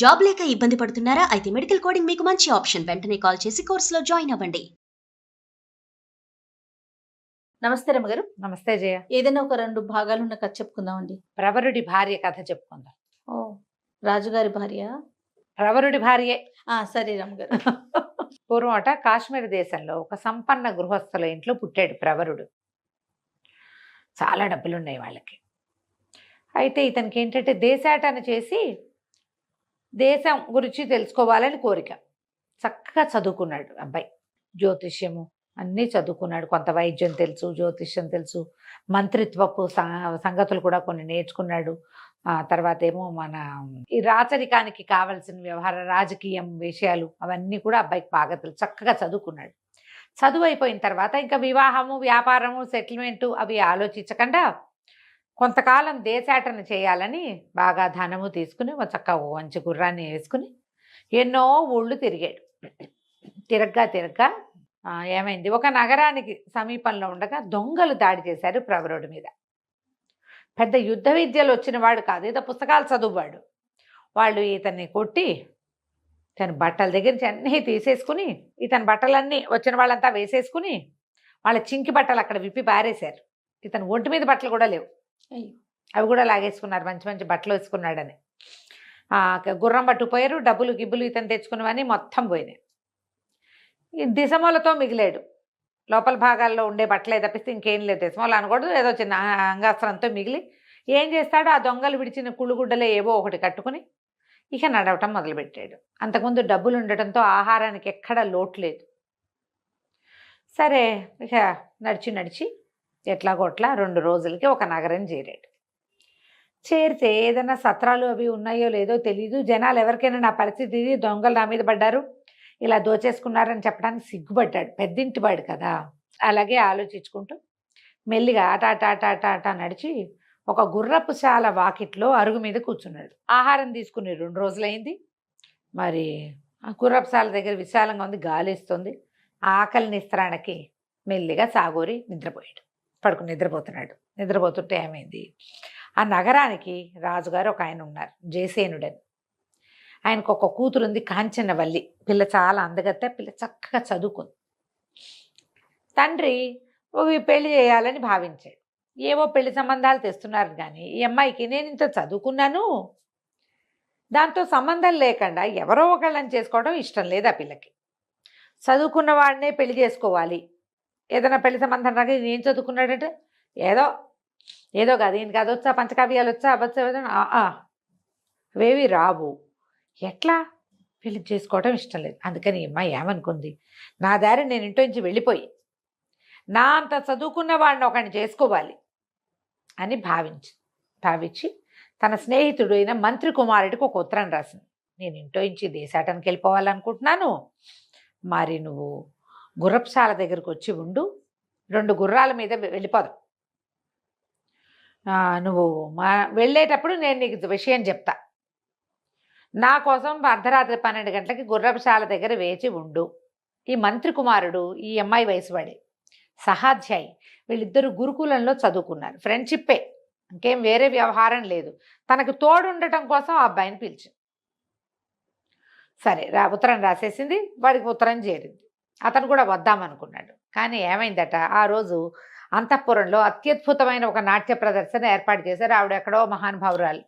Job లేక ఇబ్బంది పడుతున్నారా? అయితే మెడికల్ కోడింగ్ మీకు మంచి ఆప్షన్. వెంటనే కాల్ చేసి కోర్సులో జాయిన్ అవ్వండి. నమస్తే రమ్మగారు. నమస్తే జయ. ఏదైనా ఒక 2 భాగాలున్న కథ చెప్పుకుందామండి. ప్రవరుడి భార్య కథ చెప్పుకుందాం. రాజుగారి భార్య? ప్రవరుడి భార్యే. సరే రమ్మగారు. పూర్వమట కాశ్మీర్ దేశంలో ఒక సంపన్న గృహస్థుల ఇంట్లో పుట్టాడు ప్రవరుడు. చాలా డబ్బులున్నాయి వాళ్ళకి. అయితే ఇతనికి ఏంటంటే దేశాటన చేసి దేశం గురించి తెలుసుకోవాలని కోరిక. చక్కగా చదువుకున్నాడు అబ్బాయి. జ్యోతిష్యము అన్నీ చదువుకున్నాడు. కొంత వైద్యం తెలుసు, జ్యోతిష్యం తెలుసు, మంత్రిత్వపు సంగతులు కూడా కొన్ని నేర్చుకున్నాడు. తర్వాత ఏమో మన ఈ రాచరికానికి కావలసిన వ్యవహార రాజకీయం విషయాలు అవన్నీ కూడా అబ్బాయికి బాగా తెలుసు. చక్కగా చదువుకున్నాడు. చదువు అయిపోయిన తర్వాత ఇంకా వివాహము, వ్యాపారము, సెటిల్మెంటు అవి ఆలోచించకుండా కొంతకాలం దేశాటన చేయాలని బాగా ధనము తీసుకుని చక్కగా మంచి గుర్రాన్ని వేసుకుని ఎన్నో ఊళ్ళు తిరిగాడు. తిరగ్గా ఏమైంది, ఒక నగరానికి సమీపంలో ఉండగా దొంగలు దాడి చేశారు ప్రవరుడి మీద. పెద్ద యుద్ధ విద్యలు వచ్చిన వాడు కాదు, ఏదో పుస్తకాలు చదువువాడు. వాళ్ళు ఇతన్ని కొట్టి తన బట్టల దగ్గర నుంచి అన్నీ తీసేసుకుని ఇతని బట్టలన్నీ వచ్చిన వాళ్ళంతా వేసేసుకుని వాళ్ళ చింకి బట్టలు అక్కడ విప్పి పారేశారు. ఇతను ఒంటి మీద బట్టలు కూడా లేవు, అవి కూడా లాగేసుకున్నారు. మంచి మంచి బట్టలు వేసుకున్నాడని. గుర్రం పట్టుకుపోయారు. డబ్బులు గిబ్బులు ఇతను తెచ్చుకున్నవన్నీ మొత్తం పోయినాయి. ఈ దిశమూలతో మిగిలాడు. లోపల భాగాల్లో ఉండే బట్టలే తప్పిస్తే ఇంకేం లేదు. దిశమూల అనకూడదు, ఏదో చిన్న అంగాస్త్రంతో మిగిలి ఏం చేస్తాడో ఆ దొంగలు విడిచిన కుళ్ళుగుడ్డలే ఏవో ఒకటి కట్టుకుని ఇక నడవటం మొదలుపెట్టాడు. అంతకుముందు డబ్బులు ఉండటంతో ఆహారానికి ఎక్కడా లోటు లేదు. సరే ఇక నడిచి ఎట్లాగోట్లా 2 రోజులకి ఒక నగరం చేరాడు. చేరితే ఏదైనా సత్రాలు అవి ఉన్నాయో లేదో తెలీదు. జనాలు ఎవరికైనా నా పరిస్థితి ఇది, దొంగలు నా మీద పడ్డారు, ఇలా దోచేసుకున్నారని చెప్పడానికి సిగ్గుపడ్డాడు. పెద్దింటివాడు కదా. అలాగే ఆలోచించుకుంటూ మెల్లిగా ఆట నడిచి ఒక గుర్రపు శాల వాకిట్లో అరుగు మీద కూర్చున్నాడు. ఆహారం తీసుకుని 2 రోజులైంది. మరి ఆ గుర్రపు శాల దగ్గర విశాలంగా ఉంది, గాలిస్తుంది. ఆకలి నిస్త్రాణకి మెల్లిగా సాగోరి నిద్రపోతున్నాడు. నిద్రపోతుంటే ఏమైంది, ఆ నగరానికి రాజుగారు ఒక ఆయన ఉన్నారు, జయసేనుడని. ఆయనకు ఒక కూతురు ఉంది, కాంచనవల్లి. పిల్ల చాలా అందగత్తే, పిల్ల చక్కగా చదువుకుంది. తండ్రి పెళ్లి చేయాలని భావించాడు. ఏవో పెళ్లి సంబంధాలు తెస్తున్నారు కానీ ఈ అమ్మాయికి నేను ఇంత చదువుకున్నాను, దాంతో సంబంధం లేకుండా ఎవరో ఒకళ్ళని చేసుకోవడం ఇష్టం లేదు. ఆ పిల్లకి చదువుకున్న వాడినే పెళ్లి చేసుకోవాలి. ఏదైనా పెళ్లి సంబంధం రాక ఏం చదువుకున్నాడంటే ఏదో కాదు, ఈయనకి అది వచ్చా, పంచకావ్యాలు వచ్చా, అవేవి రావు. ఎట్లా పెళ్లి చేసుకోవడం ఇష్టం లేదు. అందుకని ఈ అమ్మాయి ఏమనుకుంది, నా దారి నేను ఇంట్లో నుంచి వెళ్ళిపోయి నా అంత చదువుకున్న వాడిని ఒకడిని చేసుకోవాలి అని భావించి తన స్నేహితుడు అయిన మంత్రి కుమారుడికి ఒక ఉత్తరం రాసింది. నేను ఇంట్లో నుంచి దేశాటనకి వెళ్ళిపోవాలనుకుంటున్నాను, మరి నువ్వు గుర్రపుశాల దగ్గరకు వచ్చి ఉండు, 2 గుర్రాల మీద వెళ్ళిపోదాం. నువ్వు వెళ్ళేటప్పుడు నేను నీకు విషయం చెప్తా. నా కోసం అర్ధరాత్రి 12 గంటలకి గుర్రపుశాల దగ్గర వేచి ఉండు. ఈ మంత్రి కుమారుడు ఈ అమ్మాయి వయసువాడే, సహాధ్యాయి. వీళ్ళిద్దరూ గురుకులంలో చదువుకున్నారు. ఫ్రెండ్షిప్పే, ఇంకేం వేరే వ్యవహారం లేదు. తనకు తోడు ఉండటం కోసం ఆ అబ్బాయిని పిలిచింది. సరే ఉత్తరం రాసేసింది. వాడికి ఉత్తరం చేరింది. అతను కూడా వద్దామనుకున్నాడు. కానీ ఏమైందట, ఆ రోజు అంతఃపురంలో అత్యద్భుతమైన ఒక నాట్య ప్రదర్శన ఏర్పాటు చేశారు. ఆవిడ ఎక్కడో మహానుభావురాలు,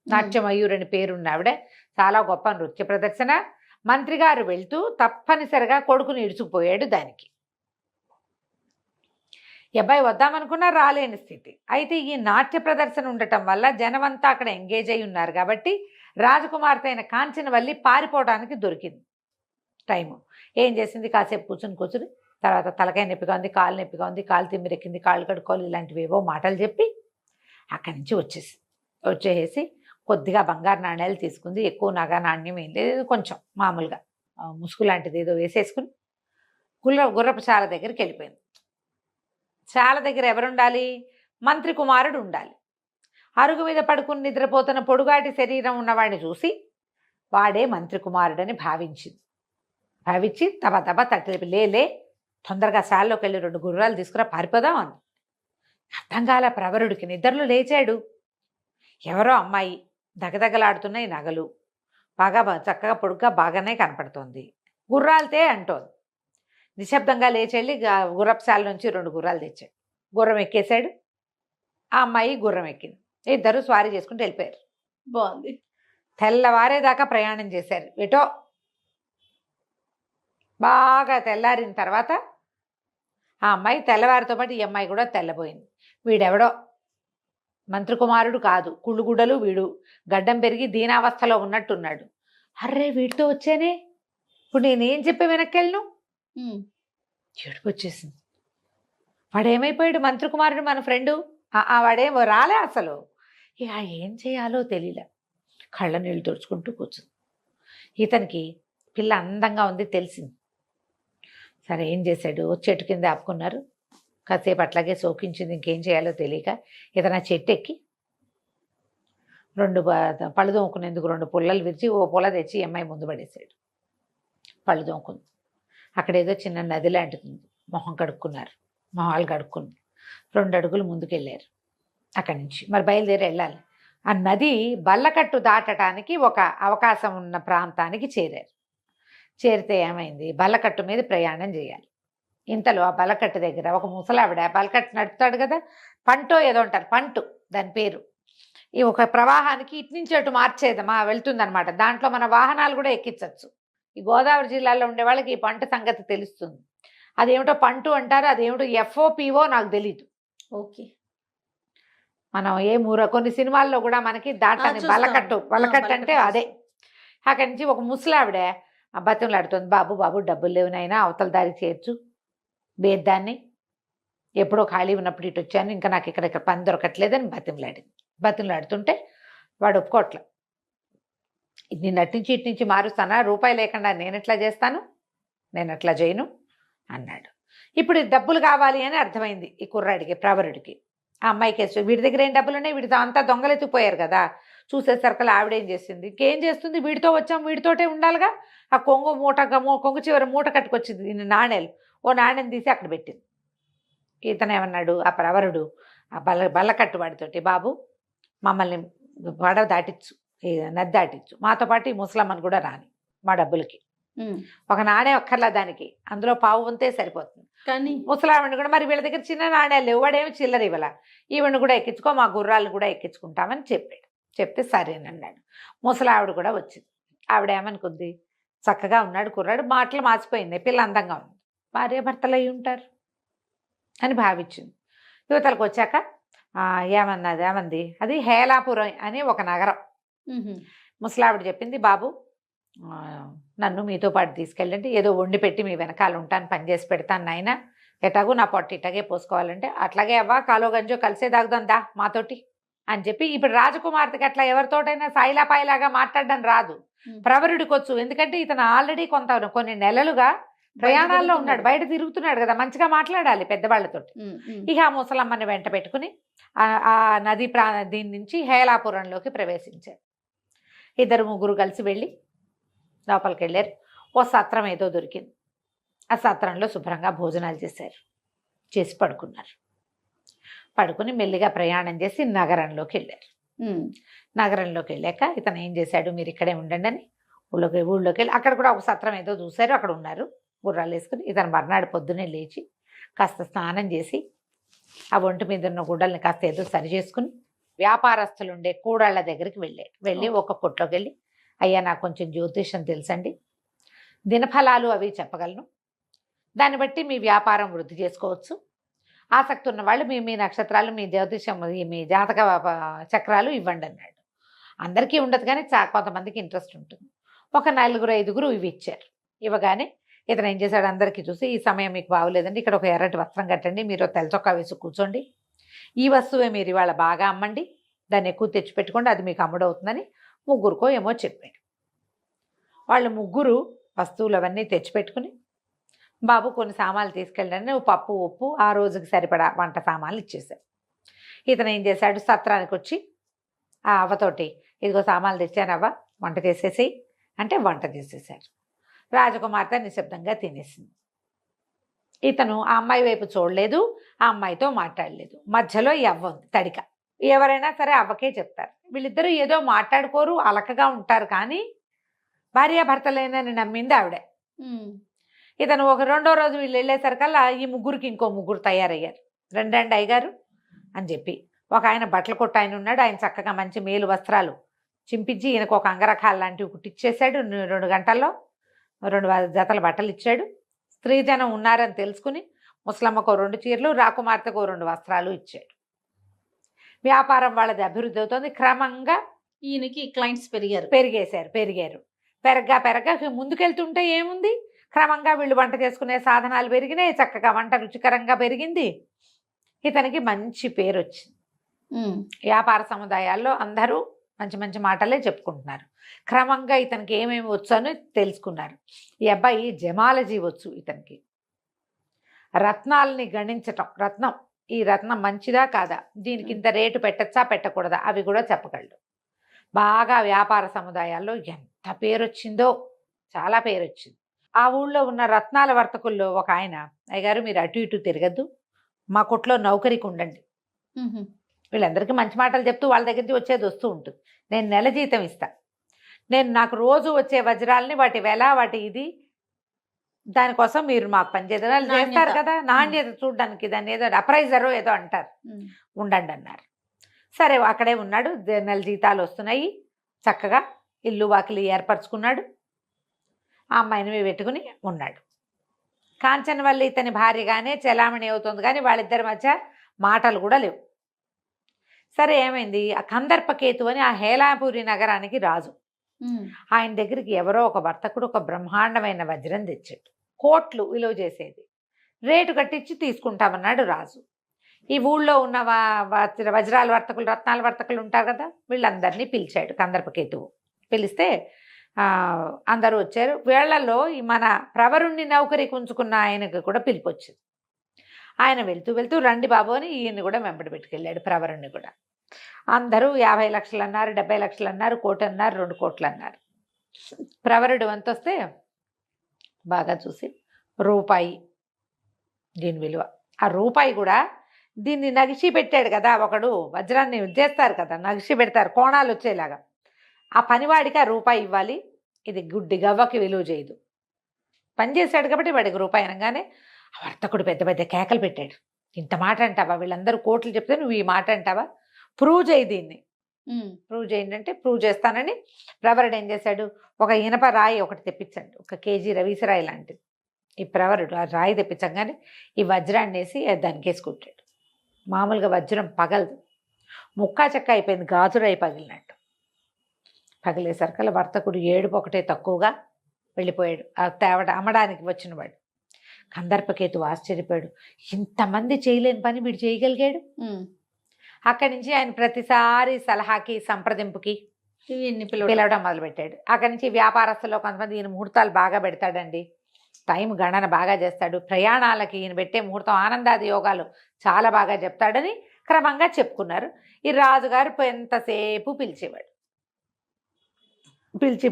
నాట్యమయూరని పేరున్న ఆవిడ. చాలా గొప్ప నృత్య ప్రదర్శన. మంత్రి గారు వెళ్తూ తప్పనిసరిగా కొడుకుని ఇడుచుకుపోయాడు దానికి. అబ్బాయి వద్దామనుకున్నా రాలేని స్థితి. అయితే ఈ నాట్య ప్రదర్శన ఉండటం వల్ల జనమంతా అక్కడ ఎంగేజ్ అయి ఉన్నారు కాబట్టి రాజకుమార్తె అయిన కాంచనవల్లి పారిపోవడానికి దొరికింది టైము. ఏం చేసింది, కాసేపు కూర్చుని తర్వాత తలకాయ నొప్పిగా ఉంది, కాలు నొప్పిగా ఉంది, కాలు తిమ్మిరెక్కింది, కాళ్ళు కడుక్కోవాలి, ఇలాంటివి ఏవో మాటలు చెప్పి అక్కడి నుంచి వచ్చేసి కొద్దిగా బంగారు నాణ్యాలు తీసుకుంది. ఎక్కువ నగ నాణ్యం ఏం లేదు, కొంచెం మామూలుగా ముసుగు లాంటిది ఏదో వేసేసుకుని గుర్రపు శాల దగ్గరికి వెళ్ళిపోయింది. శాల దగ్గర ఎవరుండాలి, మంత్రి కుమారుడు ఉండాలి. అరుగు మీద పడుకుని నిద్రపోతున్న పొడుగాటి శరీరం ఉన్నవాడిని చూసి వాడే మంత్రి కుమారుడని భావించి తబ తట్టలేపి లే తొందరగా శాలలోకి వెళ్ళి 2 గుర్రాలు తీసుకురా, పారిపోదాం అని. అర్థం కాల ప్రవరుడికి. నిద్రలో లేచాడు. ఎవరో అమ్మాయి, దగదగలాడుతున్నాయి నగలు, బాగా చక్కగా పొడుగ్గా బాగానే కనపడుతోంది. గుర్రాలతే అంటోంది. నిశ్శబ్దంగా లేచెళ్ళి గుర్రపుశాల నుంచి 2 గుర్రాలు తెచ్చాడు. గుర్రం ఎక్కేశాడు. ఆ అమ్మాయి గుర్రం ఎక్కింది. ఇద్దరు స్వారీ చేసుకుంటూ వెళ్ళిపోయారు. బాగుంది. తెల్లవారేదాకా ప్రయాణం చేశారు. ఎటో బాగా తెల్లారిన తర్వాత ఆ అమ్మాయి తెల్లవారితో పాటు ఈ అమ్మాయి కూడా తెల్లబోయింది. వీడెవడో మంత్రి కుమారుడు కాదు, కుళ్ళుగుడ్డలు వీడు, గడ్డం పెరిగి దీనావస్థలో ఉన్నట్టున్నాడు. అర్రే వీడితో వచ్చానే, ఇప్పుడు నేనేం చెప్పి వెనక్కెళ్ళను? ఏడుపు వచ్చేసింది. వాడేమైపోయాడు? మంత్రి కుమారుడు మన ఫ్రెండు, వాడేం రాలే అసలు. ఇక ఏం చేయాలో తెలియలే. కళ్ళ నీళ్ళు తుడుచుకుంటూ కూర్చుంది. ఇతనికి పిల్ల అందంగా ఉంది తెలిసింది. సరే ఏం చేశాడు? చెట్టు కింద ఆపుకున్నారు. కాసేపు అట్లాగే సోకించింది. ఇంకేం చేయాలో తెలియక ఇతను ఆ చెట్టు ఎక్కి 2 పళ్ళు దోముకునేందుకు 2 పుల్లలు విరిచి ఓ పుల్ల తెచ్చి ఈ అమ్మాయి ముందు పడేశాడు. పళ్ళు దోముకుంది. అక్కడ ఏదో చిన్న నది లాంటిది ఉంది. మొహం కడుక్కున్నారు. మొహాలు కడుక్కుని 2 అడుగులు ముందుకెళ్ళారు. అక్కడి నుంచి మరి బయలుదేరి వెళ్ళాలి. ఆ నది బల్లకట్టు దాటడానికి ఒక అవకాశం ఉన్న ప్రాంతానికి చేరారు. చేరితే ఏమైంది? బల్లకట్టు మీద ప్రయాణం చేయాలి. ఇంతలో ఆ బల్లకట్టు దగ్గర ఒక ముసలావిడ, బల్లకట్టు నడుపుతాడు కదా, పంటో ఏదో అంటారు, పంటు దాని పేరు. ఈ ఒక ప్రవాహానికి ఇటు నుంచి అటు మార్చేదమా వెళ్తుందనమాట. దాంట్లో మన వాహనాలు కూడా ఎక్కించవచ్చు. ఈ గోదావరి జిల్లాలో ఉండే వాళ్ళకి ఈ పంట సంగతి తెలుస్తుంది. అదేమిటో పంటు అంటారు, అదేమిటో FOPO నాకు తెలీదు. ఓకే. మనం కొన్ని సినిమాల్లో కూడా మనకి దాటని బల్లకట్టు అంటే అదే. అక్కడి నుంచి ఒక ముసలావిడ బతిమలాడుతుంది. బాబు బాబు డబ్బులు లేవునైనా అవతల దారి చేయొచ్చు, బేద్దాన్ని, ఎప్పుడో ఖాళీ ఉన్నప్పుడు ఇటు వచ్చాను, ఇంకా నాకు ఇక్కడ పని దొరకట్లేదని బతిమలాడుతుంటే వాడు ఒప్పుకోవట్లే. నేను అట్నుంచి ఇటు నుంచి మారుస్తానా, రూపాయి లేకుండా నేను ఎట్లా చేస్తాను, నేను అట్లా చేయను అన్నాడు. ఇప్పుడు డబ్బులు కావాలి అని అర్థమైంది ఈ కుర్రాడికి, ప్రవరుడికి. ఆ అమ్మాయికి వీడి దగ్గర ఏం డబ్బులు ఉన్నాయి, వీడితో అంతా దొంగలెత్తిపోయారు కదా. చూసేసరికి ఆవిడేం చేసింది, ఇంకేం చేస్తుంది, వీడితో వచ్చాం వీడితోటే ఉండాలిగా. ఆ కొంగు చివరి మూట కట్టుకొచ్చింది దీన్ని నాణేలు. ఓ నాణ్యం తీసి అక్కడ పెట్టింది. ఇతను ఏమన్నాడు, ఆ ప్రవరుడు ఆ బల్లకట్టు వాడితోటి, బాబు మమ్మల్ని పడవ దాటిచ్చు, నది దాటిచ్చు, మాతో పాటు ఈ ముసలమ్మని కూడా రాని, మా డబ్బులకి ఒక నాణ్యం అక్కర్లా దానికి, అందులో పావు వంతే సరిపోతుంది. కానీ ముసలావిని కూడా, మరి వీళ్ళ దగ్గర చిన్న నాణ్యాలు లేవు, వాడేమి చిల్లర ఇవ్వాల, ఈవిని కూడా ఎక్కించుకో, మా గుర్రాలను కూడా ఎక్కించుకుంటామని చెప్పాడు. చెప్తే సరేనన్నాడు. ముసలావిడ కూడా వచ్చింది. ఆవిడ ఏమనుకుంది, చక్కగా ఉన్నాడు కుర్రాడు, మాటలు మార్చిపోయింది, పిల్ల అందంగా ఉంది, భార్యాభర్తలు అయి ఉంటారు అని భావించింది. యువతలకు వచ్చాక ఏమంది, అది హేలాపురం అని ఒక నగరం. ముసలావిడ చెప్పింది, బాబు నన్ను మీతో పాటు తీసుకెళ్ళండి, ఏదో వండి పెట్టి మీ వెనకాల ఉంటాను, పని చేసి పెడతాను నాయన, ఎటాగూ నా పొట్టు ఇట్లాగే పోసుకోవాలంటే, అట్లాగే అవ్వా కాలో గంజో కలిసే తాగుదాందా మాతోటి అని చెప్పి. ఇప్పుడు రాజకుమార్తెకి అట్లా ఎవరితోటైనా సాయిలాపాయిలాగా మాట్లాడడం రాదు, ప్రవరుడికి వచ్చు. ఎందుకంటే ఇతను ఆల్రెడీ కొన్ని నెలలుగా ప్రయాణాల్లో ఉన్నాడు, బయట తిరుగుతున్నాడు కదా, మంచిగా మాట్లాడాలి పెద్దవాళ్ళతోటి. ఇక ఆ ముసలమ్మని వెంట పెట్టుకుని ఆ నది దీని నుంచి హేలాపురంలోకి ప్రవేశించారు. 2-3 కలిసి వెళ్ళి లోపలికి వెళ్ళారు. ఓ సత్రం ఏదో దొరికింది. ఆ సత్రంలో శుభ్రంగా భోజనాలు చేసి పడుకున్నారు. పడుకుని మెల్లిగా ప్రయాణం చేసి నగరంలోకి వెళ్ళారు. నగరంలోకి వెళ్ళాక ఇతను ఏం చేశాడు, మీరు ఇక్కడే ఉండండి అని ఊళ్ళోకి వెళ్ళి అక్కడ కూడా ఒక సత్రం ఏదో చూశారు, అక్కడ ఉన్నారు గుర్రాలు వేసుకుని. ఇతను మర్నాడు పొద్దున్నే లేచి కాస్త స్నానం చేసి ఆ ఒంటి మీద ఉన్న గుడ్డల్ని కాస్త ఏదో సరి చేసుకుని వ్యాపారస్తులు ఉండే కూడాళ్ళ దగ్గరికి వెళ్ళి ఒక కొట్లోకి వెళ్ళి, అయ్యా నాకు కొంచెం జ్యోతిషం తెలుసండి, దినఫలాలు అవి చెప్పగలను, దాన్ని బట్టి మీ వ్యాపారం వృద్ధి చేసుకోవచ్చు, ఆసక్తి ఉన్న వాళ్ళు మీ నక్షత్రాలు, మీ జ్యోతిషం, మీ జాతక చక్రాలు ఇవ్వండి అన్నాడు. అందరికీ ఉండదు కానీ కొంతమందికి ఇంట్రెస్ట్ ఉంటుంది. ఒక 4-5 ఇవి ఇచ్చారు. ఇవ్వగానే ఇతను ఏం చేశాడు, అందరికీ చూసి, ఈ సమయం మీకు బాగోలేదండి, ఇక్కడ ఒక ఎర్రటి వస్త్రం కట్టండి, మీరు తెల్ల చొక్కా వేసి కూర్చోండి, ఈ వస్తువే మీరు ఇవాళ బాగా అమ్మండి, దాన్ని ఎక్కువ తెచ్చిపెట్టుకోండి, అది మీకు అమ్ముడవుతుందని 3కో ఏమో చెప్పాడు. వాళ్ళు 3 వస్తువులు అవన్నీ తెచ్చిపెట్టుకుని, బాబు కొన్ని సామాన్లు తీసుకెళ్ళండి, నువ్వు పప్పు ఉప్పు ఆ రోజుకి సరిపడా వంట సామాన్లు ఇచ్చేశారు. ఇతను ఏం చేశాడు, సత్రానికి వచ్చి ఆ అవ్వతోటి, ఇదిగో సామాన్లు తెచ్చానవ్వ, వంట చేసేసి అంటే వంట చేసేసారు. రాజకుమార్తె నిశ్శబ్దంగా తినేసింది. ఇతను ఆ అమ్మాయి వైపు చూడలేదు, ఆ అమ్మాయితో మాట్లాడలేదు. మధ్యలో ఈ అవ్వ ఉంది తడిక. ఎవరైనా సరే అవ్వకే చెప్తారు, వీళ్ళిద్దరూ ఏదో మాట్లాడుకోరు, అలకగా ఉంటారు, కానీ భార్యాభర్తలేనని నమ్మింది ఆవిడే. ఇతను ఒక రెండో రోజు వీళ్ళు వెళ్ళేసరికల్లా ఈ ముగ్గురికి ఇంకో ముగ్గురు తయారయ్యారు. రండి అయ్యగారు అని చెప్పి ఒక ఆయన బట్టల కొట్టు ఆయన ఉన్నాడు. ఆయన చక్కగా మంచి మేలు వస్త్రాలు చింపించి ఈయనకు ఒక అంగరఖాలు లాంటివి కుట్టిచ్చేసాడు. 2 గంటల్లో 2 జతల బట్టలు ఇచ్చాడు. స్త్రీజనం ఉన్నారని తెలుసుకుని ముసలమ్మకు 2 చీరలు, రాకుమార్తెకు 2 వస్త్రాలు ఇచ్చాడు. వ్యాపారం వాళ్ళది అభివృద్ధి అవుతుంది. క్రమంగా ఈయనకి క్లయింట్స్ పెరిగారు. పెరిగారు. పెరగ్గా ముందుకెళ్తుంటే ఏముంది, క్రమంగా వీళ్ళు వంట చేసుకునే సాధనాలు పెరిగినాయి. చక్కగా వంట రుచికరంగా పెరిగింది. ఇతనికి మంచి పేరు వచ్చింది. వ్యాపార సముదాయాల్లో అందరూ మంచి మంచి మాటలే చెప్పుకుంటున్నారు. క్రమంగా ఇతనికి ఏమేమి వచ్చు అని తెలుసుకున్నారు. ఈ అబ్బాయి జమాలజీ వచ్చు ఇతనికి. రత్నాలని గణించటం, ఈ రత్నం మంచిదా కాదా, దీనికి ఇంత రేటు పెట్టచ్చా పెట్టకూడదా అవి కూడా చెప్పగలడు. బాగా వ్యాపార సముదాయాల్లో ఎంత పేరు వచ్చిందో, చాలా పేరు వచ్చింది. ఆ ఊళ్ళో ఉన్న రత్నాల వర్తకుల్లో ఒక ఆయన, అయ్యగారు మీరు అటు ఇటు తిరగద్దు, మా కొట్లో నౌకరికి ఉండండి. వీళ్ళందరికీ మంచి మాటలు చెప్తూ వాళ్ళ దగ్గర నుంచి వచ్చేది వస్తూ ఉంటుంది. నేను నెల జీతం ఇస్తా, నాకు రోజు వచ్చే వజ్రాలని వాటి వెల వాటి ఇది దానికోసం మీరు మాకు పనిచేయాలి చేస్తారు కదా, నాణ్యత చూడడానికి దాన్ని ఏదో అప్రైజరో ఏదో అంటారు, ఉండండి అన్నారు. సరే అక్కడే ఉన్నాడు. నెల జీతాలు వస్తున్నాయి. చక్కగా ఇల్లు వాకిలి ఏర్పరచుకున్నాడు. ఆ అమ్మాయిని పెట్టుకుని ఉన్నాడు. కాంచనవల్లి ఇతని భార్యగానే చెలామణి అవుతుంది, కానీ వాళ్ళిద్దరి మధ్య మాటలు కూడా లేవు. సరే ఏమైంది, ఆ కందర్పకేతు అని ఆ హేలాపురి నగరానికి రాజు. ఆయన దగ్గరికి ఎవరో ఒక వర్తకుడు ఒక బ్రహ్మాండమైన వజ్రం తెచ్చాడు. కోట్లు విలువ చేసేది. రేటు కట్టించి తీసుకుంటామన్నాడు రాజు. ఈ ఊళ్ళో ఉన్న వజ్రాల వర్తకులు రత్నాల వర్తకులు ఉంటారు కదా, వీళ్ళందరినీ పిలిచాడు కందర్పకేతువు. పిలిస్తే అందరూ వచ్చారు. వీళ్లలో ఈ మన ప్రవరుణ్ణి నౌకరికి ఉంచుకున్న ఆయనకు కూడా పిలిపి వచ్చింది. ఆయన వెళ్తూ రండి బాబు అని ఈయన్ని కూడా వెంబడి పెట్టుకెళ్ళాడు. ప్రవరుణ్ణి కూడా అందరూ 50 లక్షలు అన్నారు, 70 లక్షలు అన్నారు, 1 కోటి అన్నారు, 2 కోట్లు అన్నారు. ప్రవరుడు వంత వస్తే బాగా చూసి రూపాయి దీని విలువ. ఆ రూపాయి కూడా దీన్ని నగిషి పెట్టాడు కదా, ఒకడు వజ్రాన్ని చేస్తారు కదా, నగిషి పెడతారు కోణాలు వచ్చేలాగా. ఆ పనివాడికి ఆ రూపాయి ఇవ్వాలి, ఇది గుడ్డి గవ్వకి విలువ చేయదు. పనిచేశాడు కాబట్టి వాడికి రూపాయి అనగానే ఆ వర్తకుడు పెద్ద పెద్ద కేకలు పెట్టాడు. ఇంత మాట అంటావా, వీళ్ళందరూ కోట్లు చెప్తే నువ్వు ఈ మాట అంటావా, ప్రూవ్ చేయి దీన్ని, ప్రూవ్ చేయండి అంటే ప్రూవ్ చేస్తానని ప్రవరుడు ఏం చేశాడు, ఒక ఇనప రాయి ఒకటి తెప్పించండి, 1 కేజీ రవీసరాయి లాంటిది. ఈ ప్రవరుడు ఆ రాయి తెప్పించగానే ఈ వజ్రాన్ని వేసి దానికి వేసుకుంటాడు. మామూలుగా వజ్రం పగలదు, ముక్కా చెక్క అయిపోయింది, గాజురాయి పగిలినట్టు. పగిలేసరికల్లా వర్తకుడు ఏడుపు ఒకటే తక్కువగా వెళ్ళిపోయాడు. ఆ అమ్మడానికి వచ్చిన వాడు కందర్పకేతు ఆశ్చర్యపోయాడు. ఇంతమంది చేయలేని పని వీడు చేయగలిగాడు. అక్కడి నుంచి ఆయన ప్రతిసారి సలహాకి సంప్రదింపుకి పిలవడం మొదలుపెట్టాడు. అక్కడి నుంచి వ్యాపారస్తుల్లో కొంతమంది ఈయన ముహూర్తాలు బాగా పెడతాడండి, టైం గణన బాగా చేస్తాడు, ప్రయాణాలకి ఈయన పెట్టే ముహూర్తం ఆనందాది యోగాలు చాలా బాగా చెప్తాడని క్రమంగా చెప్పుకున్నారు. ఈ రాజుగారు ఎంతసేపు పిలిచేవాడు.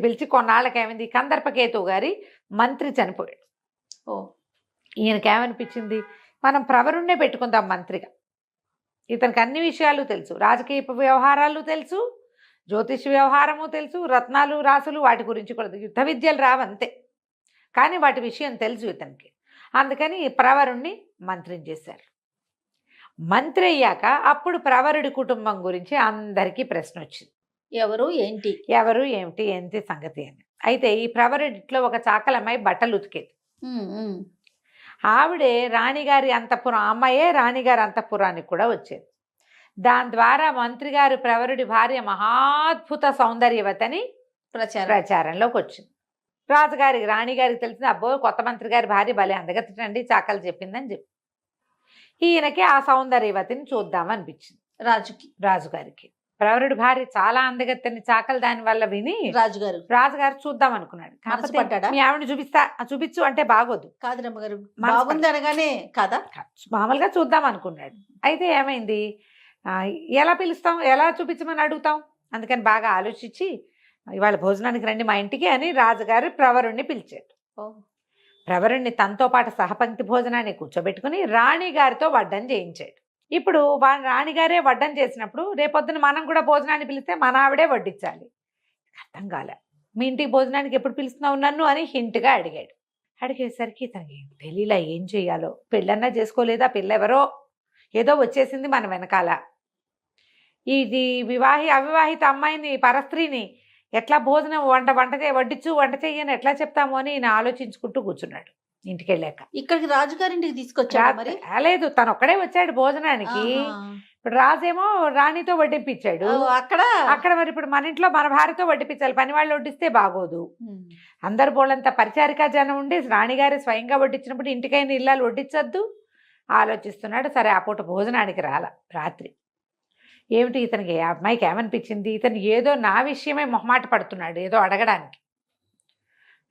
పిలిచి కొన్నాళ్ళకేమైంది, కందర్పకేతు గారి మంత్రి చనిపోయాడు. ఈయనకేమనిపించింది, మనం ప్రవరుణ్ణే పెట్టుకుందాం మంత్రిగా. ఇతనికి అన్ని విషయాలు తెలుసు, రాజకీయ వ్యవహారాలు తెలుసు, జ్యోతిష వ్యవహారము తెలుసు, రత్నాలు రాసులు వాటి గురించి కూడా, యుద్ధ విద్యలు రావంతే కానీ వాటి విషయం తెలుసు ఇతనికి. అందుకని ప్రవరుణ్ణి మంత్రిని చేశారు. మంత్రి అయ్యాక అప్పుడు ప్రవరుడి కుటుంబం గురించి అందరికీ ప్రశ్న వచ్చింది, ఎవరు ఏమిటి ఏంటి సంగతి అని. అయితే ఈ ప్రవరుడిట్లో ఒక చాకలమ్మాయి బట్టలు ఉతికేది. ఆవిడే రాణిగారి అంతఃపురం, అమ్మాయే రాణిగారి అంతఃపురానికి కూడా వచ్చేది. దాని ద్వారా మంత్రి గారు ప్రవరుడి భార్య మహాద్భుత సౌందర్యవతని ప్రచారంలోకి వచ్చింది. రాజుగారికి రాణిగారికి తెలిసింది, అబ్బో కొత్త మంత్రి గారి భార్య భలే అందగతిటండి, చాకలు చెప్పిందని చెప్పి ఈయనకి ఆ సౌందర్యవతిని చూద్దామనిపించింది. రాజుగారికి ప్రవరుడి భార్య చాలా అందగత్తని చాకలు దాని వల్ల విని రాజుగారు చూద్దాం అనుకున్నాడు. కాకపోతే మీ ఆవిడని చూపించు అంటే బాగోదు కాదు రమ్మగారు, బాగుంది అనగానే కదా, మామూలుగా చూద్దాం అనుకున్నాడు. అయితే ఏమైంది, ఎలా పిలుస్తాం, ఎలా చూపించమని అడుగుతాం, అందుకని బాగా ఆలోచించి ఇవాళ భోజనానికి రండి మా ఇంటికి అని రాజుగారు ప్రవరుణ్ణి పిలిచాడు. ప్రవరుణ్ణి తనతో పాటు సహపంక్తి భోజనాన్ని కూర్చోబెట్టుకుని రాణిగారితో వడ్డం చేయించాడు. ఇప్పుడు రాణిగారే వడ్డం చేసినప్పుడు రేపొద్దున మనం కూడా భోజనాన్ని పిలిస్తే మన ఆవిడే వడ్డించాలి. అర్థం కాలే. మీ ఇంటికి భోజనానికి ఎప్పుడు పిలుస్తున్నావు నన్ను అని హింట్గా అడిగాడు. అడిగేసరికి తనకి తెలియలా ఏం చెయ్యాలో. పెళ్ళన్నా చేసుకోలేదా, పిల్ల ఎవరో ఏదో వచ్చేసింది మన వెనకాల. ఇది అవివాహిత అమ్మాయిని, పరస్త్రీని ఎట్లా భోజనం వంట చెయ్యని ఎట్లా చెప్తాము అని ఈయన ఆలోచించుకుంటూ కూర్చున్నాడు. ఇంటికి వెళ్ళాక ఇక్కడికి రాజుగారింటికి తీసుకొచ్చాడు మరి. లేదు, తను ఒక్కడే వచ్చాడు భోజనానికి. ఇప్పుడు రాజేమో రాణితో వడ్డింపించాడు. అక్కడ మరి ఇప్పుడు మన ఇంట్లో మన భార్యతో వడ్డించాలి. పని వాళ్ళు వడ్డిస్తే బాగోదు. అందరు బోళ్ళంతా పరిచారికా జనం ఉండి రాణిగారి స్వయంగా వడ్డించినప్పుడు ఇంటికైనా ఇల్లాలు వడ్డించద్దు ఆలోచిస్తున్నాడు. సరే ఆ పూట భోజనానికి రాత్రి ఏమిటి ఇతనికి, ఆ అమ్మాయికి ఏమనిపించింది, ఇతను ఏదో నా విషయమే మొహమాట పడుతున్నాడు ఏదో అడగడానికి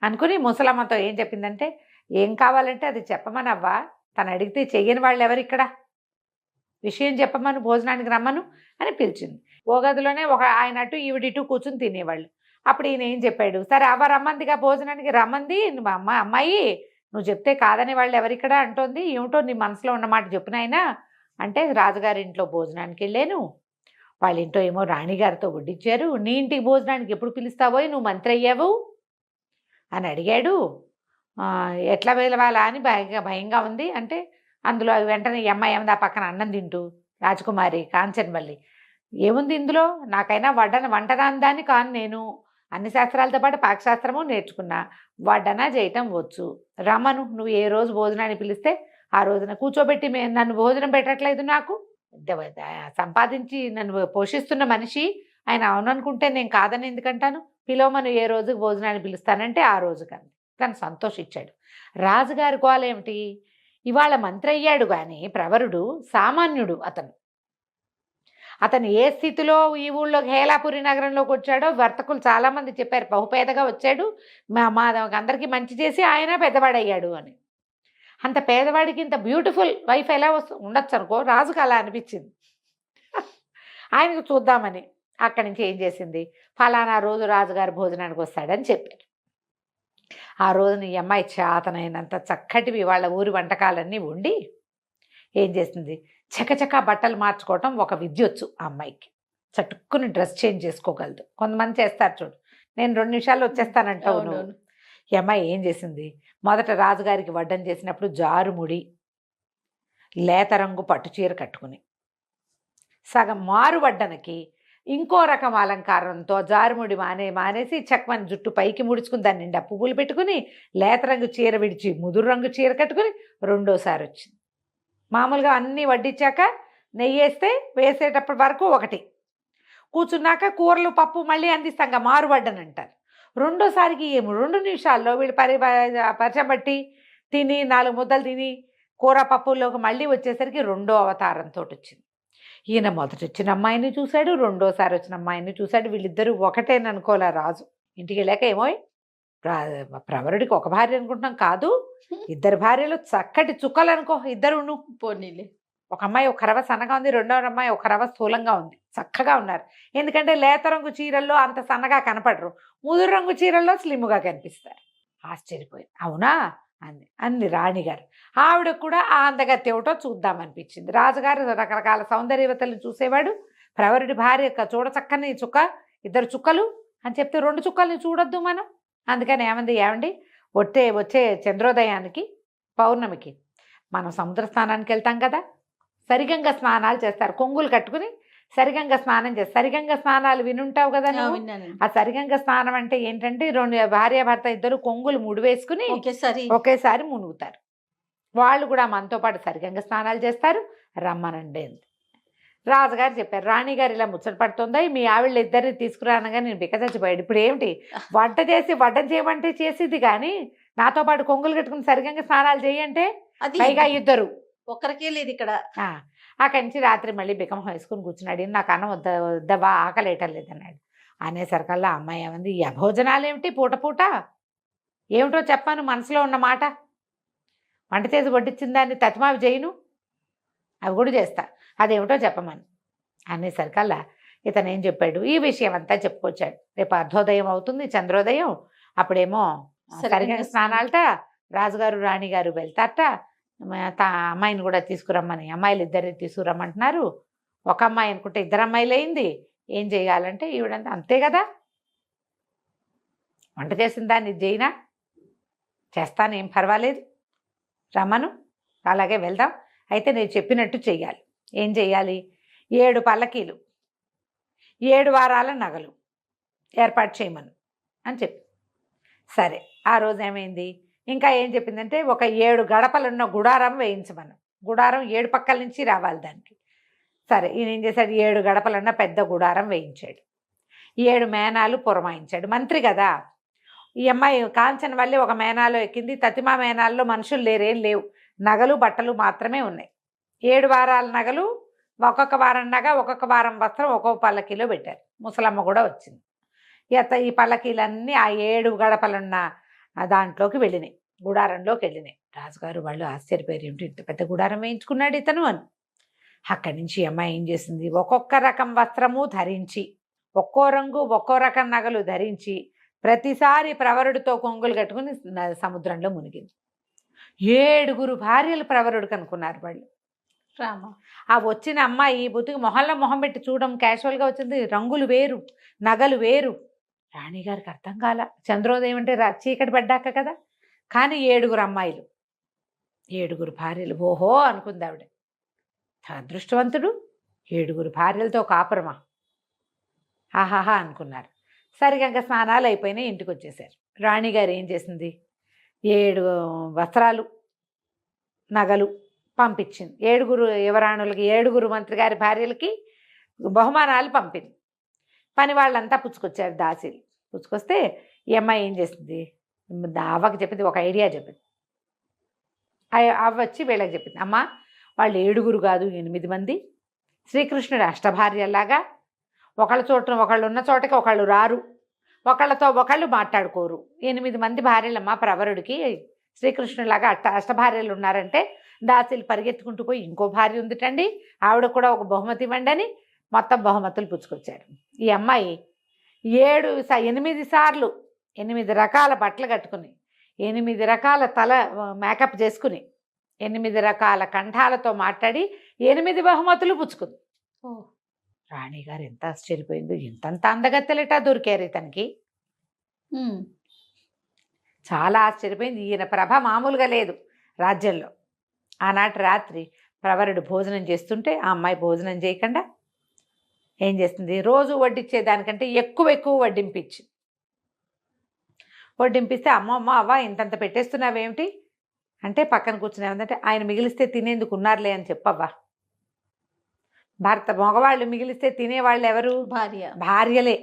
అనుకుని ముసలమ్మతో ఏం చెప్పిందంటే, ఏం కావాలంటే అది చెప్పమనవ్వా, తను అడిగితే చెయ్యని వాళ్ళు ఎవరిక్కడ, విషయం చెప్పమను, భోజనానికి రమ్మను అని పిలిచింది. ఓ గదిలోనే ఆయన అటు ఈవిడిటు కూర్చుని తినేవాళ్ళు. అప్పుడు ఈయన ఏం చెప్పాడు, సరే అవ్వ రమ్మందిగా భోజనానికి రమ్మంది, అమ్మాయి నువ్వు చెప్తే కాదని వాళ్ళు ఎవరిక్కడ అంటోంది, ఏమిటో నీ మనసులో ఉన్నమాట చెప్పునైనా అంటే, రాజుగారి ఇంట్లో భోజనానికి వెళ్ళాను, వాళ్ళ ఇంట్లో ఏమో రాణిగారితో వడ్డించారు, నీ ఇంటికి భోజనానికి ఎప్పుడు పిలుస్తావో, నువ్వు మంత్రి అయ్యావు అని అడిగాడు, ఎట్లా వెళ్ళవాలా అని భయంగా ఉంది అంటే, అందులో వెంటనే ఈ అమ్మాయి ఏముంది ఆ పక్కన అన్నం తింటూ, రాజకుమారి కాంచన్మల్లి, ఏముంది ఇందులో, నాకైనా వంటరాందాన్ని కాను, నేను అన్ని శాస్త్రాలతో పాటు పాకశాస్త్రము నేర్చుకున్నా, వడ్డన చేయటం వచ్చు, రమ్మను, నువ్వు ఏ రోజు భోజనాన్ని పిలిస్తే ఆ రోజున కూర్చోబెట్టి నన్ను భోజనం పెట్టట్లేదు, నాకు సంపాదించి నన్ను పోషిస్తున్న మనిషి ఆయన అవుననుకుంటే నేను కాదని ఎందుకంటాను, పిలవమను, ఏ రోజుకి భోజనాన్ని పిలుస్తానంటే ఆ రోజు కానీ తను సంతోషించాడు. రాజుగారి గోల ఏమిటి, ఇవాళ మంత్రి అయ్యాడు కానీ ప్రవరుడు సామాన్యుడు, అతను ఏ స్థితిలో ఈ ఊళ్ళో హేలాపురి నగరంలోకి వచ్చాడో వర్తకులు చాలామంది చెప్పారు, బహుపేదగా వచ్చాడు, మా అందరికీ మంచి చేసి ఆయన పెద్దవాడయ్యాడు అని. అంత పేదవాడికి ఇంత బ్యూటిఫుల్ వైఫ్ ఎలా ఉండొచ్చు అనుకో, రాజుకు అలా అనిపించింది. ఆయనకు చూద్దామని అక్కడి నుంచి ఏం చేసింది, ఫలానా రోజు రాజుగారి భోజనానికి వస్తాడని చెప్పారు. ఆ రోజున ఈ అమ్మాయి చేతనైనంత చక్కటివి వాళ్ళ ఊరి వంటకాలన్నీ వండి ఏం చేసింది, చకచకా బట్టలు మార్చుకోవటం ఒక విద్య వచ్చు ఆ అమ్మాయికి, చటుక్కుని డ్రెస్ చేంజ్ చేసుకోగలదు. కొంతమంది చేస్తారు చూడు, నేను 2 నిమిషాల్లో వచ్చేస్తానంటావు నువ్వు. ఈ అమ్మాయి ఏం చేసింది, మొదట రాజుగారికి వడ్డం చేసినప్పుడు జారుముడి లేత రంగు పట్టు చీర కట్టుకుని, సగం మారు వడ్డనకి ఇంకో రకం అలంకారంతో జారుముడి మానేసి చక్కమని జుట్టు పైకి ముడుచుకుని దాని నిండా పువ్వులు పెట్టుకుని లేత రంగు చీర విడిచి ముదురు రంగు చీర కట్టుకుని రెండోసారి వచ్చింది. మామూలుగా అన్నీ వడ్డించాక నెయ్యి వేసేటప్పటి వరకు ఒకటి, కూర్చున్నాక కూరలు పప్పు మళ్ళీ అందిస్తాం మారువడ్డని అంటారు. రెండోసారికి ఏమో 2 నిమిషాల్లో వీళ్ళు పరచబట్టి తిని 4 ముద్దలు తిని కూర పప్పుల్లోకి మళ్ళీ వచ్చేసరికి రెండో అవతారంతో వచ్చింది. ఈయన మొదట వచ్చిన అమ్మాయిని చూశాడు, రెండోసారి వచ్చిన అమ్మాయిని చూశాడు, వీళ్ళిద్దరూ ఒకటేననుకోలే రాజు. ఇంటికి వెళ్ళాక ఏమో ప్రవరుడికి ఒక భార్య అనుకుంటున్నాం, కాదు 2 భార్యలు చక్కటి చుక్కలు అనుకో, ఇద్దరును పోనీలే. ఒక అమ్మాయి ఒక రవ సన్నగా ఉంది, రెండో అమ్మాయి ఒక రవ స్థూలంగా ఉంది, చక్కగా ఉన్నారు. ఎందుకంటే లేత రంగు చీరల్లో అంత సన్నగా కనపడరు, ముదురు రంగు చీరల్లో స్లిమ్గా కనిపిస్తారు. ఆశ్చర్యపోయింది. అవునా అంది రాణిగారు. ఆవిడకు కూడా ఆ అందగత్తి ఏమిటో చూద్దామనిపించింది. రాజుగారు రకరకాల సౌందర్యవతలను చూసేవాడు. ప్రవరుడి భార్య చూడచక్కని చుక్క, 2 చుక్కలు అని చెప్తే 2 చుక్కల్ని చూడొద్దు మనం. అందుకని ఏమండి వచ్చే చంద్రోదయానికి పౌర్ణమికి మనం సముద్ర స్నానానికి వెళ్తాం కదా, సరిగంగ స్నానాలు చేస్తారు, కొంగులు కట్టుకుని సరిగంగ స్నానం చేస్తారు. సరిగంగ స్నానాలు వినుంటావు కదా నువ్వు. ఆ సరిగంగ స్నానం అంటే ఏంటంటే 2 భార్యాభర్త ఇద్దరు కొంగులు ముడివేసుకుని ఒకేసారి మునుగుతారు. వాళ్ళు కూడా మనతో పాటు సరిగంగ స్నానాలు చేస్తారు, రమ్మనండి. రాజుగారు చెప్పారు, రాణిగారు ఇలా ముచ్చట పడుతుందా, మీ ఆవిళ్ళు ఇద్దరిని తీసుకురానగా నేను బిక్కచచ్చిపోయాడు. ఇప్పుడు ఏమిటి వడ్డం చేయమంటే చేసిద్ది, కానీ నాతో పాటు కొంగులు కట్టుకుని సరిగంగ స్నానాలు చేయంటే పైగా ఇద్దరు, ఒక్కరికే లేదు ఇక్కడ. అక్కడి నుంచి రాత్రి మళ్ళీ బికం వేసుకుని కూర్చున్నాడు. నాకు అన్నం వద్దవా, ఆకలేయటం లేదన్నాడు. అనేసరికల్లా అమ్మాయి ఏమంది, ఈ అభోజనాలు ఏమిటి పూట ఏమిటో చెప్పాను, మనసులో ఉన్న మాట, వంట చేసి వడ్డించిన దాన్ని తతిమావి చేయను, అవి కూడా చేస్తా, అదేమిటో చెప్పమని. అనేసరికల్లా ఇతను ఏం చెప్పాడు, ఈ విషయం అంతా చెప్పుకొచ్చాడు. రేపు అర్ధోదయం అవుతుంది, చంద్రోదయం, అప్పుడేమో సరిగంగ స్నానాలట, రాజుగారు రాణిగారు వెళ్తారట, అమ్మాయిని కూడా తీసుకురమ్మని, అమ్మాయిలు 2 తీసుకురమ్మంటున్నారు. ఒక అమ్మాయి అనుకుంటే 2 అమ్మాయిలు అయింది, ఏం చేయాలంటే ఈవిడంతా అంతే కదా, వంట చేసిన దాన్ని ఇది చేయనా, చేస్తాను, ఏం పర్వాలేదు, రమ్మను, అలాగే వెళ్దాం. అయితే నేను చెప్పినట్టు చెయ్యాలి. ఏం చెయ్యాలి? 7 పల్లకీలు, 7 వారాల నగలు ఏర్పాటు చేయమను అని చెప్పి. సరే, ఆ రోజు ఏమైంది, ఇంకా ఏం చెప్పిందంటే ఒక 7 గడపలున్న గుడారం వేయించమను. గుడారం 7 పక్కల నుంచి రావాలి దానికి. సరే, ఈయన ఏం చేశాడు, 7 గడపలున్న పెద్ద గుడారం వేయించాడు. 7 మేనాలు పురమాయించాడు. మంత్రి కదా. ఈ అమ్మాయి కాంచన వల్లి ఒక మేనాలో ఎక్కింది. తతిమా మేనాల్లో మనుషులు లేరేం లేవు, నగలు బట్టలు మాత్రమే ఉన్నాయి. 7 వారాల నగలు, ఒక్కొక్క వారం నగ, ఒక్కొక్క వారం వస్త్రం ఒక్కొక్క పల్లకీలో పెట్టారు. ముసలమ్మ కూడా వచ్చింది. ఈ పల్లకీలన్నీ ఆ 7 గడపలున్న దాంట్లోకి వెళ్ళినాయి, గుడారంలోకి వెళ్ళినాయి. రాజుగారు వాళ్ళు ఆశ్చర్యపోయారు, ఏమిటి ఇంత పెద్ద గుడారం వేయించుకున్నాడు ఇతను అని. అక్కడి నుంచి అమ్మాయి ఏం చేసింది, ఒక్కొక్క రకం వస్త్రము ధరించి, ఒక్కో రంగు ఒక్కో రకం నగలు ధరించి ప్రతిసారి ప్రవరుడితో కొంగులు కట్టుకుని సముద్రంలో మునిగింది. 7 భార్యలు ప్రవరుడికి అనుకున్నారు వాళ్ళు. రామ. ఆ వచ్చిన అమ్మాయి బుద్ధికి మొహంలో మొహం పెట్టి చూడడం క్యాషువల్గా వచ్చింది. రంగులు వేరు, నగలు వేరు. రాణిగారికి అర్థం కాల. చంద్రోదయం అంటే చీకటి పడ్డాక కదా. కానీ 7 అమ్మాయిలు, 7 భార్యలు. ఓహో అనుకుంది ఆవిడ, అదృష్టవంతుడు, 7 భార్యలతో కాపురమా, ఆహాహా అనుకున్నారు. సరిగ్గా స్నానాలు అయిపోయినాయి, ఇంటికి వచ్చేసారు. రాణిగారు ఏం చేసింది, 7 వస్త్రాలు, నగలు పంపించింది. 7 యువరాణులకి, 7 మంత్రి గారి భార్యలకి బహుమానాలు పంపింది. పని వాళ్ళంతా పుచ్చుకొచ్చారు, దాసీలు పుచ్చుకొస్తే ఈ అమ్మాయి ఏం చేసింది, అవ్వకి చెప్పింది, ఒక ఐడియా చెప్పింది. అవ్వ వచ్చి వీళ్ళకి చెప్పింది, అమ్మ వాళ్ళు 7 కాదు 8 మంది, శ్రీకృష్ణుడు అష్టభార్యలాగా ఒకళ్ళ చోట ఒకళ్ళు ఉన్న చోటకి ఒకళ్ళు రారు, ఒకళ్ళతో ఒకళ్ళు మాట్లాడుకోరు. 8 మంది భార్యలమ్మ ప్రవరుడికి. శ్రీకృష్ణులాగా అష్టభార్యలు ఉన్నారంటే దాసీలు పరిగెత్తుకుంటూ పోయి ఇంకో భార్య ఉందిటండి, ఆవిడ కూడా ఒక బహుమతి ఇవ్వండి అని మొత్తం బహుమతులు పుచ్చుకొచ్చారు. ఈ అమ్మాయి 8 సార్లు 8 రకాల బట్టలు కట్టుకుని, 8 రకాల తల మేకప్ చేసుకుని, 8 రకాల కంఠాలతో మాట్లాడి 8 బహుమతులు పుచ్చుకుంది. ఓ, రాణిగారు ఎంత ఆశ్చర్యపోయిందో, ఎంతంత అందగత్తెలట దొరికారు ఇతనికి. చాలా ఆశ్చర్యపోయింది. ఈయన ప్రభ మామూలుగా లేదు రాజ్యంలో. ఆనాటి రాత్రి ప్రవరుడు భోజనం చేస్తుంటే ఆ అమ్మాయి భోజనం చేయకుండా ఏం చేస్తుంది, రోజు వడ్డించేదానికంటే ఎక్కువ వడ్డింపిస్తే అమ్మ అవ్వ ఇంతంత పెట్టేస్తున్నావేమిటి అంటే పక్కన కూర్చునేమందంటే, ఆయన మిగిలిస్తే తినేందుకు ఉన్నారులే అని చెప్పవ్వా. మగవాళ్ళు మిగిలిస్తే తినేవాళ్ళు ఎవరు, భార్యలే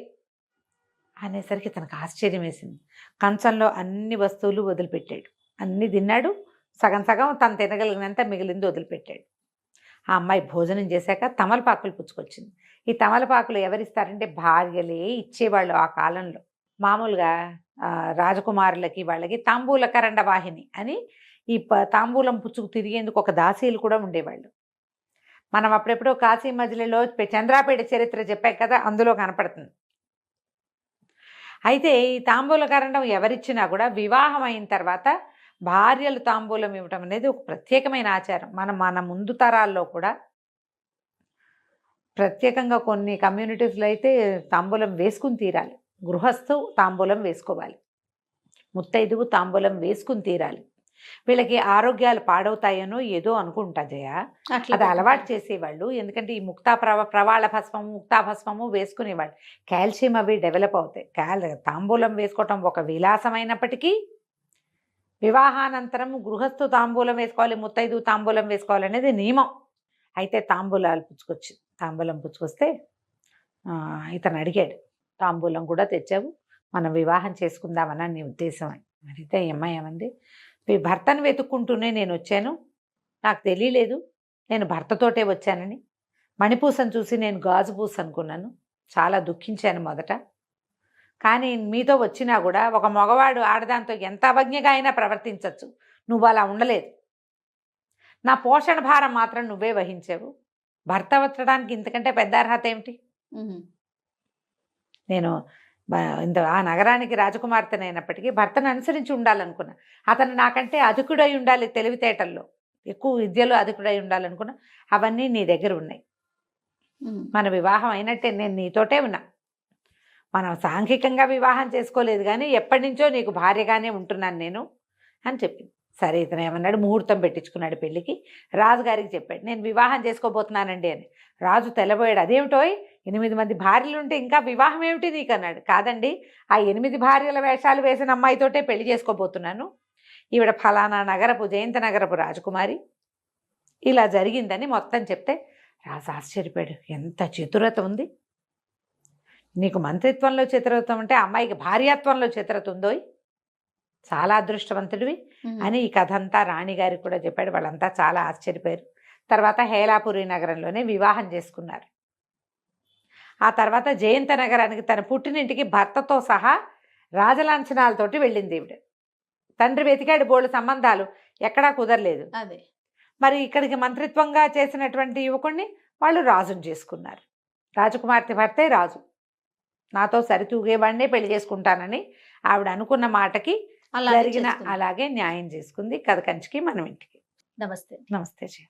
అనేసరికి తనకు ఆశ్చర్యం వేసింది. కంచంలో అన్ని వస్తువులు వదిలిపెట్టాడు, అన్నీ తిన్నాడు. సగం తను తినగలిగినంత మిగిలింది వదిలిపెట్టాడు. ఆ అమ్మాయి భోజనం చేశాక తమలపాకులు పుచ్చుకొచ్చింది. ఈ తమలపాకులు ఎవరిస్తారంటే భార్యలే ఇచ్చేవాళ్ళు ఆ కాలంలో. మామూలుగా రాజకుమారులకి వాళ్ళకి తాంబూల కరండ వాహిని అని ఈ తాంబూలం పుచ్చుకు తిరిగేందుకు ఒక దాసీలు కూడా ఉండేవాళ్ళు. మనం అప్పుడెప్పుడో కాశీ మజిలీలో చంద్రాపేట చరిత్ర చెప్పాం కదా, అందులో కనపడుతుంది. అయితే ఈ తాంబూల కరండం ఎవరిచ్చినా కూడా వివాహం అయిన తర్వాత భార్యలు తాంబూలం ఇవ్వటం అనేది ఒక ప్రత్యేకమైన ఆచారం. మన ముందు తరాల్లో కూడా ప్రత్యేకంగా కొన్ని కమ్యూనిటీస్లో అయితే తాంబూలం వేసుకుని తీరాలి. గృహస్థు తాంబూలం వేసుకోవాలి, ముత్తైదువు తాంబూలం వేసుకుని తీరాలి. వీళ్ళకి ఆరోగ్యాలు పాడవుతాయనో ఏదో అనుకుంటా జయ, అది అలవాటు చేసేవాళ్ళు. ఎందుకంటే ఈ ప్రవాళ భస్మము, ముక్తాభస్మము వేసుకునేవాళ్ళు. కాల్షియం అవి డెవలప్ అవుతాయి. తాంబూలం వేసుకోవటం ఒక విలాసమైనప్పటికీ వివాహానంతరం గృహస్థు తాంబూలం వేసుకోవాలి, ముత్తైదు తాంబూలం వేసుకోవాలి అనేది నియమం. అయితే తాంబూలం పుచ్చుకొస్తే ఇతను అడిగాడు, తాంబూలం కూడా తెచ్చావు, మనం వివాహం చేసుకుందామని నీ ఉద్దేశం అని అడిగితే అమ్మాయి ఏమంది, భర్తను వెతుక్కుంటూనే నేను వచ్చాను, నాకు తెలియలేదు నేను భర్తతోటే వచ్చానని. మణిపూసను చూసి నేను గాజు పూస అనుకున్నాను, చాలా దుఃఖించాను మొదట. కానీ మీతో వచ్చినా కూడా ఒక మగవాడు ఆడదాంతో ఎంత అవజ్ఞగా అయినా ప్రవర్తించవచ్చు, నువ్వు అలా ఉండలేదు. నా పోషణ భారం మాత్రం నువ్వే వహించావు. భర్త వచ్చడానికి ఇంతకంటే పెద్ద అర్హత ఏమిటి? నేను ఆ నగరానికి రాజకుమార్తెనైనప్పటికీ భర్తను అనుసరించి ఉండాలనుకున్నా. అతను నాకంటే అధికుడై ఉండాలి, తెలివితేటల్లో ఎక్కువ విద్యలో అధికుడై ఉండాలనుకున్నా. అవన్నీ నీ దగ్గర ఉన్నాయి. మన వివాహం అయినట్టే, నేను నీతోటే ఉన్నా. మనం సాంఘికంగా వివాహం చేసుకోలేదు కానీ ఎప్పటి నుంచో నీకు భార్యగానే ఉంటున్నాను నేను అని చెప్పింది. సరే ఇతను ఏమన్నాడు, ముహూర్తం పెట్టించుకున్నాడు పెళ్ళికి. రాజుగారికి చెప్పాడు, నేను వివాహం చేసుకోబోతున్నానండి అని. రాజు తెల్లబోయాడు, అదేమిటోయ్ 8 మంది భార్యలు ఉంటే ఇంకా వివాహం ఏమిటి నీకు అన్నాడు. కాదండి, ఆ 8 భార్యల వేషాలు వేసిన అమ్మాయితోటే పెళ్లి చేసుకోబోతున్నాను, ఈవిడ ఫలానా నగరపు జయంత నగరపు రాజకుమారి, ఇలా జరిగిందని మొత్తం చెప్తే రాజు ఆశ్చర్యపోయాడు. ఎంత చతురత ఉంది నీకు, మంత్రిత్వంలో చతురత ఉంటే అమ్మాయికి భార్యాత్వంలో చతురత ఉందోయ్, చాలా అదృష్టవంతుడివి అని ఈ కథ అంతా రాణిగారికి కూడా చెప్పాడు. వాళ్ళంతా చాలా ఆశ్చర్యపోయారు. తర్వాత హేలాపురి నగరంలోనే వివాహం చేసుకున్నారు. ఆ తర్వాత జయంత నగరానికి తన పుట్టినింటికి భర్తతో సహా రాజలాంఛనాలతోటి వెళ్ళింది ఈవిడ. తండ్రి వెతికాడు బోళ్ళు సంబంధాలు, ఎక్కడా కుదరలేదు. అదే మరి ఇక్కడికి మంత్రిత్వంగా చేసినటువంటి యువకుడిని వాళ్ళు రాజుని చేసుకున్నారు. రాజకుమార్తె భర్తే రాజు, నాతో సరితూగేవాడినే పెళ్లి చేసుకుంటానని ఆవిడ అనుకున్న మాటకి అలాగే జరిగిన చేసుకుంది. అలాగే న్యాయం చేసుకుంది. కథ కంచికి మనం ఇంటికి. నమస్తే. నమస్తే జయ.